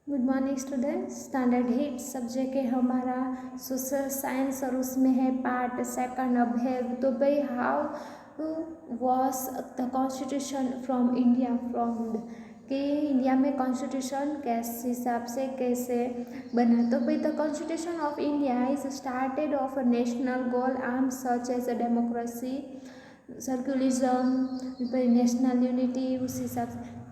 Good morning students. Standard 8 subject है हमारा social science और उसमें है पार्ट सेकंड अभेद। तो भाई how was the constitution from India framed, कि इंडिया में कॉन्स्टिट्यूशन किस हिसाब से कैसे बना। तो भाई the constitution of India is started of a national goal arm such as a democracy secularism national unity. उस हिसाब से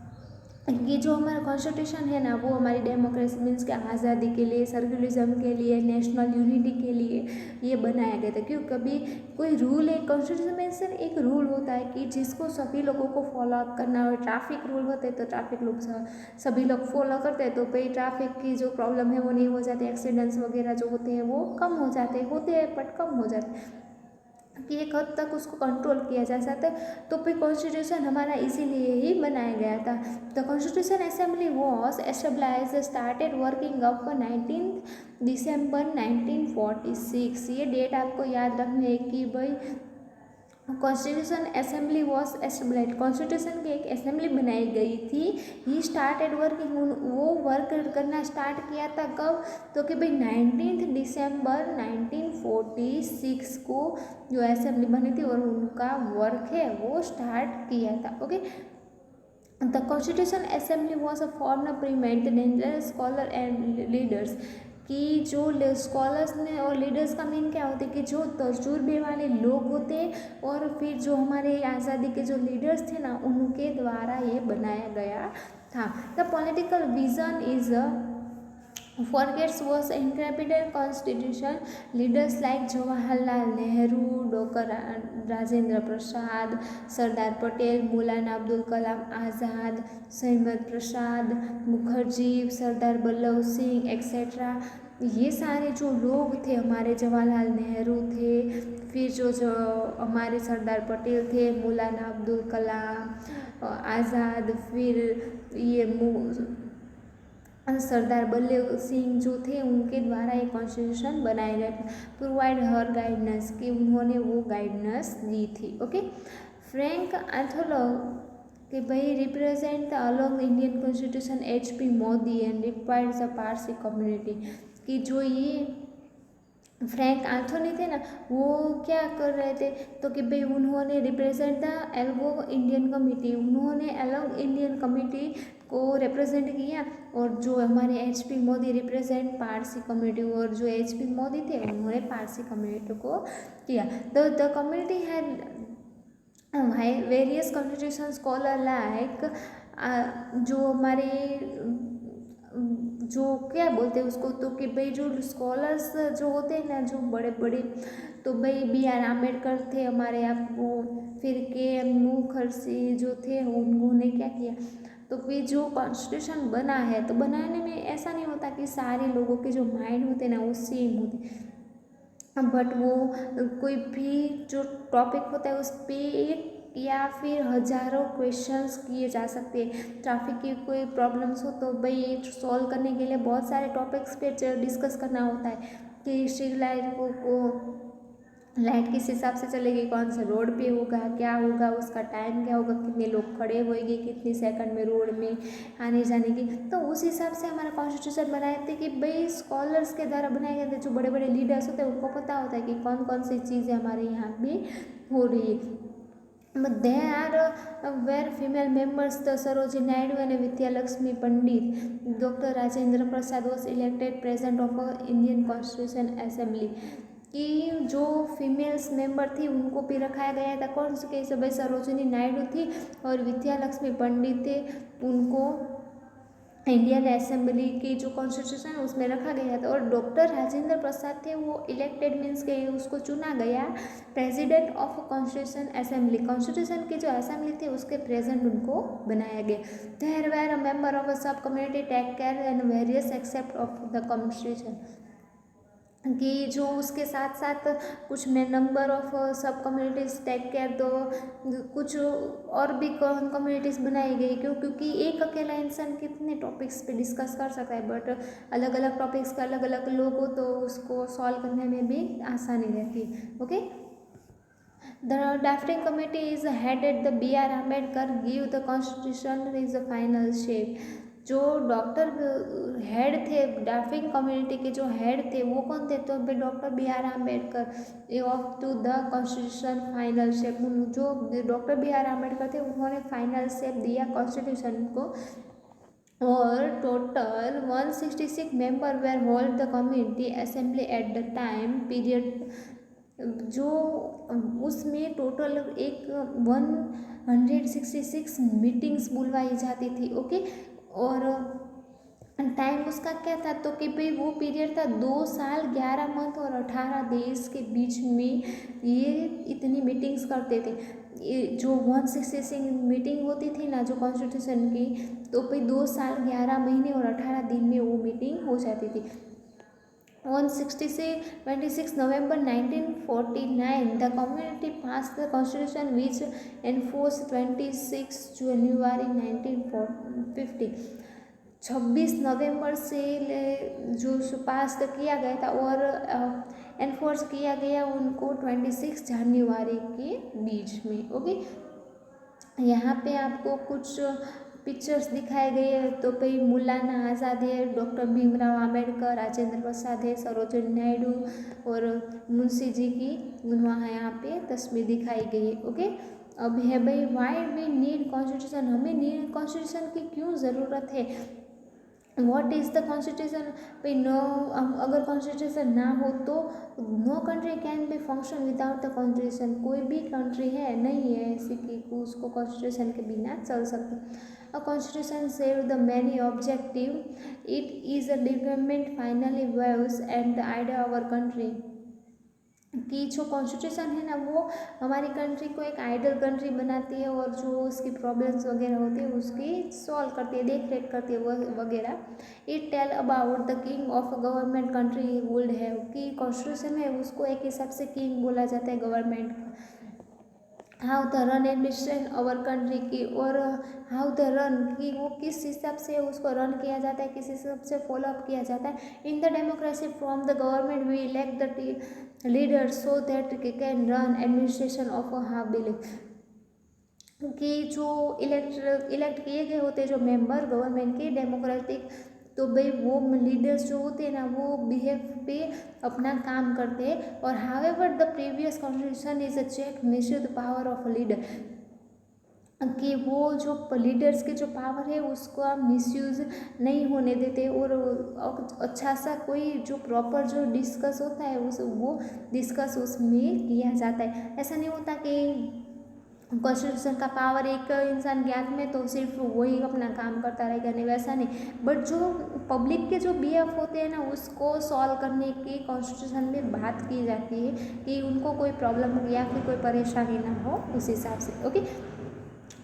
ये जो हमारा कॉन्स्टिट्यूशन है ना, वो हमारी डेमोक्रेसी मीन्स के आज़ादी के लिए, सर्कुलरिज्म के लिए, नेशनल यूनिटी के लिए ये बनाया गया था। क्यों, कभी कोई रूल है, कॉन्स्टिट्यूशन में सिर्फ एक रूल होता है कि जिसको सभी लोगों को फॉलो अप करना हो। ट्रैफिक रूल होते हैं तो ट्रैफिक लोग सभी लोग फॉलो करते हैं, तो भाई ट्रैफिक की जो प्रॉब्लम है वो नहीं हो जाती। एक्सीडेंट्स वगैरह जो होते हैं वो कम हो जाते होते हैं बट कम हो जाते हैं, कि एक हद तक उसको कंट्रोल किया जा सकता है। तो फिर कॉन्स्टिट्यूशन हमारा इसीलिए ही बनाया गया था। The constitution assembly was established started working up 19 December 1946। ये डेट आपको याद रखनी है कि भाई constitution assembly was established, constitution की एक असेंबली बनाई गई थी। ही स्टार्टेड वर्किंग, वो वर्क करना स्टार्ट किया था कब, तो कि भाई 19 दिसंबर 1946 को जो असेंबली बनी थी और उनका वर्क है वो स्टार्ट किया था। Okay, the constitution assembly was a form preeminent scholar and leaders, कि जो स्कॉलर्स ने और लीडर्स का मीन क्या होता है कि जो तजुर्बे वाले लोग होते हैं और फिर जो हमारे आज़ादी के जो लीडर्स थे ना, उनके द्वारा ये बनाया गया था। The political vision is forgets was incredible constitution. Leaders like Jawaharlal Nehru, Dr. Rajendra Prasad, Sardar Patel, Maulana Abdul Kalam Azad, Saimat Prasad Mukherjee, Sardar Vallabh Singh etcetera, ये सारे जो लोग थे, हमारे जवाहरलाल नेहरू थे, फिर जो हमारे सरदार पटेल थे, मौलाना अब्दुल कलाम आज़ाद, फिर ये सरदार वल्लभ सिंह जो थे, उनके द्वारा एक कॉन्स्टिट्यूशन बनाया गया था। प्रोवाइड हर गाइडेंस, कि उन्होंने वो गाइडेंस दी थी। ओके, फ्रैंक आर्थोलॉग कि भाई represent the along Indian constitution HP Modi and required the Parsi community, कि जो ये फ्रैंक आर्थोनी थे ना, वो क्या कर रहे थे, तो कि भाई उन्होंने represent the algo Indian committee, उन्होंने एलोंग इंडियन कमिटी को रिप्रेजेंट किया, और जो हमारे HP Modi represent Parsi community, और जो HP मोदी थे उन्होंने पारसी कम्युनिटी को किया। द कम्युनिटी है वेरियस कॉन्स्टिट्यूशन स्कॉलर लाइक, जो हमारे जो क्या बोलते हैं उसको, तो कि भाई जो स्कॉलर्स जो होते हैं ना, जो बड़े बड़े, तो भाई BR आम्बेडकर थे हमारे आपको, फिर KM मुखर्जी जो थे, उन्होंने क्या किया, तो फिर जो कॉन्स्टिट्यूशन बना है, तो बनाने में ऐसा नहीं होता कि सारे लोगों के जो माइंड होते हैं ना वो सेम होते, बट वो कोई भी जो टॉपिक होता है उस पर एक या फिर हज़ारों क्वेश्चंस किए जा सकते हैं। ट्रैफिक की कोई प्रॉब्लम्स हो तो भाई सॉल्व करने के लिए बहुत सारे टॉपिक्स पे डिस्कस करना होता है, कि स्ट्रीट लाइट को लाइट किस हिसाब से चलेगी, कौन से रोड पे होगा, क्या होगा, उसका टाइम क्या होगा, कितने लोग खड़े होएंगे, कितनी सेकंड में रोड में आने जाने की। तो उस हिसाब से हमारा कॉन्स्टिट्यूशन बनाए थे, कि भाई स्कॉलर्स के द्वारा बनाए गए थे। जो बड़े बड़े लीडर्स होते हैं उनको पता होता है कि कौन कौन सी चीज़ें हमारे यहाँ भी हो रही है। But there were female members, the Sarojini Naidu and Vidyalakshmi Pandit. Dr. Rajendra Prasad was elected president of Indian Constitution Assembly, कि जो फीमेल्स मेंबर थी उनको भी रखाया गया था। कौन से कैसे, भाई सरोजिनी नायडू थी और विद्यालक्ष्मी पंडित थे, उनको इंडियन असेंबली की जो कॉन्स्टिट्यूशन है उसमें रखा गया था। और डॉक्टर राजेंद्र प्रसाद थे, वो इलेक्टेड मीन्स के उसको चुना गया president of constitution assembly, constitution की जो असेंबली थी उसके प्रेसिडेंट उनको बनाया गया। There were a member of a sub community take care and various except of the constitution, कि जो उसके साथ साथ कुछ में number of sub communities take care, तो कुछ और भी कम्युनिटीज़ बनाई गई। क्यों, क्योंकि एक अकेला इंसान कितने टॉपिक्स पे डिस्कस कर सकता है, बट अलग अलग टॉपिक्स का अलग अलग लोग हो तो उसको सॉल्व करने में भी आसानी रहती है। Okay, the drafting committee is headed the BR Ambedkar give the constitution is the final shape, जो डॉक्टर हेड थे ड्राफ्टिंग कम्युनिटी के जो हेड थे वो कौन थे, तो भाई doctor B R Ambedkar of to the constitution final shape. जो डॉक्टर बी आर अम्बेडकर थे उन्होंने फाइनल शेप दिया कॉन्स्टिट्यूशन को, और total 166 member were hold the community assembly at the time period. जो उसमें टोटल एक 166 मीटिंग्स बुलवाई जाती थी। ओके, और टाइम उसका क्या था, तो कि भाई वो पीरियड था 2 साल 11 मंथ और 18 देश के बीच में ये इतनी मीटिंग्स करते थे। ये जो 166 मीटिंग होती थी ना जो कॉन्स्टिट्यूशन की, तो भाई 2 साल 11 महीने और 18 दिन में वो मीटिंग हो जाती थी। On 26 November 1949, the community passed the constitution which enforced 26 January 1950। 26 नवंबर से जो पास किया गया था और एनफोर्स किया गया उनको 26 जनवरी के बीच में। ओके, यहाँ पे आपको कुछ पिक्चर्स दिखाए गए हैं। तो भाई मौलाना आज़ाद है, डॉक्टर भीमराव आम्बेडकर, राजेंद्र प्रसाद है, सरोजिनी नायडू और मुंशी जी की वहाँ यहाँ पे तस्वीर दिखाई गई है। ओके, अब है भाई वाई वी नीड कॉन्स्टिट्यूशन, हमें कॉन्स्टिट्यूशन की क्यों ज़रूरत है। व्हाट इज़ द कॉन्स्टिट्यूशन, भाई नो, अगर कॉन्स्टिट्यूशन ना हो तो no country can be function without the constitution. कोई भी कंट्री है नहीं है ऐसी कि उसको कॉन्स्टिट्यूशन के बिना चल सकते। A constitution save the many objective, it is a development finally waves and the idea of our country. कि जो कॉन्स्टिट्यूशन है ना वो हमारी कंट्री को एक आइडल कंट्री बनाती है और जो उसकी प्रॉब्लम्स वगैरह होती है उसकी सॉल्व करती है, देख रेख करती है वगैरह। It tell about the king of government country would have, कि कॉन्स्टिट्यूशन है उसको एक हिसाब से किंग बोला जाता है गवर्नमेंट का। How the run administration our country की, और हाउ द रन कि वो किस हिसाब से उसको रन किया जाता है, किस हिसाब से फॉलोअप किया जाता है। In the democracy from the government we elect the leader so that can run administration of how believe, कि जो इलेक्ट किए गए होते हैं जो मेंबर गवर्नमेंट के डेमोक्रेटिक, तो भाई वो लीडर्स जो होते हैं ना वो बिहेव पे अपना काम करते हैं। और however the previous constitution is a check major the power of leader, कि वो जो लीडर्स के जो पावर है उसको मिसयूज़ नहीं होने देते, और अच्छा सा कोई जो प्रॉपर जो डिस्कस होता है उस वो डिस्कस उसमें किया जाता है। ऐसा नहीं होता कि कॉन्स्टिट्यूशन का पावर एक इंसान के हाथ में तो सिर्फ वही अपना काम करता रहेगा, नहीं वैसा नहीं। बट जो पब्लिक के जो बीएफ होते हैं ना उसको सॉल्व करने की कॉन्स्टिट्यूशन में बात की जाती है कि उनको कोई प्रॉब्लम हो या फिर कोई परेशानी ना हो उस हिसाब से। ओके,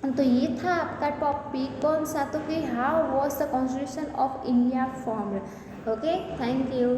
तो ये था आपका टॉपिक कौन सा, तो कि how was the constitution of India formed. Okay, thank you.